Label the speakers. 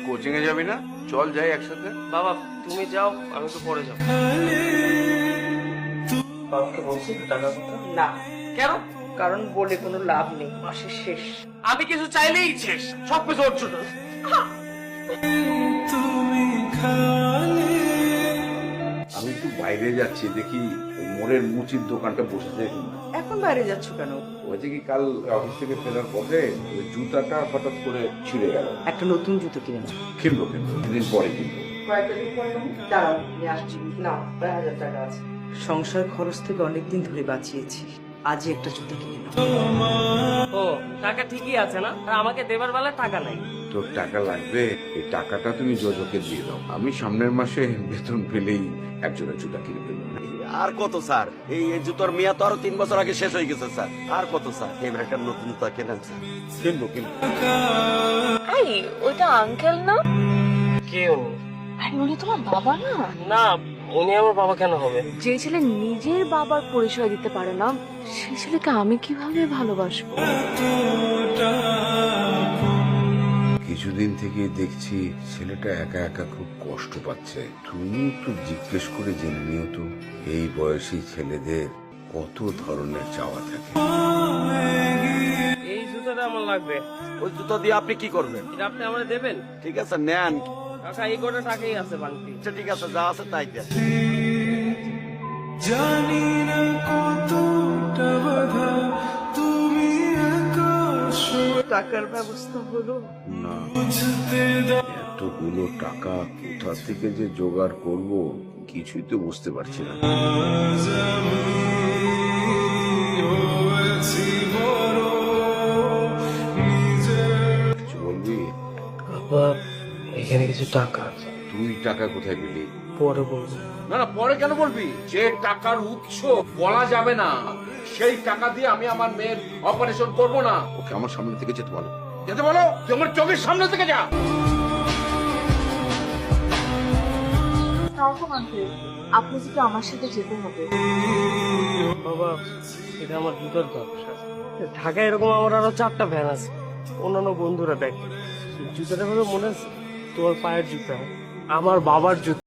Speaker 1: Coaching এ যাবি না? চল যাই একসাথে।
Speaker 2: বাবা তুমি যাও, আমি তো পরে যাবো। বাবাকে বলছি টাকার কথা?
Speaker 3: না,
Speaker 2: কেন?
Speaker 3: কারণ বলে কোনো লাভ নেই, মাসের শেষ।
Speaker 2: আমি কিছু চাইলেই শেষ, সব কিছু ওর জন্য।
Speaker 1: আমি একটু বাইরে যাচ্ছি, দেখি মোড়ের মুচির দোকানটা বসেছে কিনা।
Speaker 3: এখন বাইরে যাচ্ছ কেন?
Speaker 1: হয়েছে কি, কাল অফিস থেকে ফেরার পথে ওই জুতাটা হঠাৎ করে ছিঁড়ে গেল।
Speaker 3: একটা নতুন জুতো কিনে নাও।
Speaker 1: কিনবো কিনবো, দুদিন পরে কিনবো।
Speaker 3: কয়েকটা দিন পরে দাঁড়াও, নিয়ে আসছি। না, প্রায় 1000 টাকা আছে। সংসার খরচ থেকে অনেকদিন ধরে বাঁচিয়েছি, আজই একটা জুতো কিনে নাও।
Speaker 2: ও টাকা ঠিকই আছে না, আর আমাকে দেবার বেলা টাকা নাই।
Speaker 1: তোর টাকা লাগবে, এই টাকাটা তুমি জোজোকে দিয়ে দাও। আমি সামনের মাসে বেতন পেলেই একজনের জুতা কিনে ফেলবো।
Speaker 4: আর কত স্যার, এই জুতোর মেয়া তো আরো 3 বছর আগে শেষ হয়ে গেছে স্যার। আর কত স্যার, এবার একটা নতুন জুতা কেনেন স্যার।
Speaker 1: কিনবো কিনবো।
Speaker 5: এই ওইটা আঙ্কেল না?
Speaker 2: কে উনি?
Speaker 5: আরে উনি তোমার বাবা না?
Speaker 2: না, উনি আমার বাবা কেন হবে?
Speaker 5: যে ছেলে নিজের বাবার পরিচয় দিতে পারে না, সেই ছেলেকে আমি কিভাবে ভালোবাসবো?
Speaker 1: কিছুদিন থেকে দেখছি ছেলেটা একা একা খুব কষ্ট পাচ্ছে। তুমি একটু জিজ্ঞেস করে জেনে নিও তো, এই বয়সী ছেলেদের কত ধরনের চাওয়া থাকে।
Speaker 2: এই জুতাটা আমার লাগবে।
Speaker 4: ওই জুতো দিয়ে আপনি কি করবেন?
Speaker 2: এটা আপনি আমাকে দেবেন?
Speaker 4: ঠিক আছে নেন।
Speaker 2: কাকা এই কটা টাকাই আছে বান্টি।
Speaker 4: আচ্ছা ঠিক আছে, যা আছে তাই দেন।
Speaker 3: টাকার ব্যবস্থা হলো?
Speaker 1: না, এতগুলো টাকা কোথা থেকে যে জোগাড় করব কিছুই তো বুঝতে পারছি না। কিছু বলবি?
Speaker 2: বাবা এখানে কিছু টাকা আছে।
Speaker 1: তুই টাকা কোথায় পেলি?
Speaker 2: পরে বলবো।
Speaker 6: না না, পরে কেন বলবি? যে টাকার উৎস বলা যাবে না, সেই টাকা দিয়ে আমি আমার মেয়ের অপারেশন করব না।
Speaker 1: ওকে আমার সামনে থেকে যেতে বলো।
Speaker 6: যেতে বলো, তুই আমার চোখের সামনে থেকে যা।
Speaker 5: আপনি যদি আমার সাথে যেতে হবে।
Speaker 2: বাবা এটা আমার জুতার ব্যবসা। ঢাকায় এরকম আমার আরো 4টা ভ্যান আছে, অন্যান্য বন্ধুরা দেখে। জুতাটা হলো মনে আছে তোমার পায়ের জুতা, আমার বাবার জুতা।